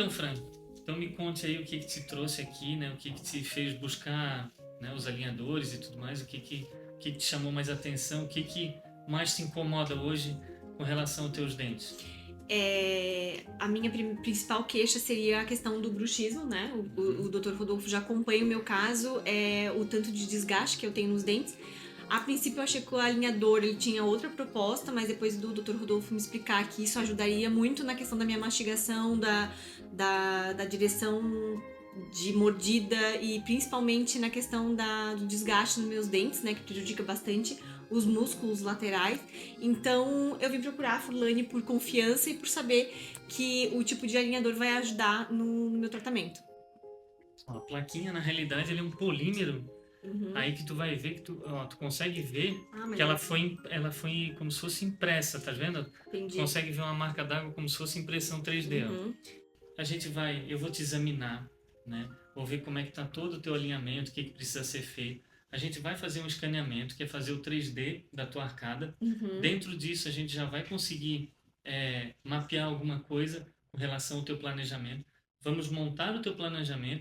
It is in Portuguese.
Então, Fran, então me conte aí o que te trouxe aqui, né? O que te fez buscar, né, os alinhadores e tudo mais, o que te chamou mais atenção, o que mais te incomoda hoje com relação aos teus dentes? A minha principal queixa seria a questão do bruxismo, né? O Uhum. Dr. Rodolfo já acompanha o meu caso, o tanto de desgaste que eu tenho nos dentes. A princípio eu achei que o alinhador ele tinha outra proposta, mas depois do Dr. Rodolfo me explicar que isso ajudaria muito na questão da minha mastigação, da direção de mordida e principalmente na questão do desgaste nos meus dentes, né, que prejudica bastante os músculos laterais. Então eu vim procurar a Furlane por confiança e por saber que o tipo de alinhador vai ajudar no meu tratamento. Ó, a plaquinha, na realidade, ele é um polímero, Uhum. aí que tu vai ver que tu consegue ver Ah, que mas ela foi como se fosse impressa, tá vendo? Tu entendi. consegue ver uma marca d'água como se fosse impressão 3D, ó. Uhum. Eu vou te examinar, né? Vou ver como é que tá todo o teu alinhamento, o que precisa ser feito. A gente vai fazer um escaneamento, que é fazer o 3D da tua arcada. Uhum. Dentro disso, a gente já vai conseguir mapear alguma coisa com relação ao teu planejamento. Vamos montar o teu planejamento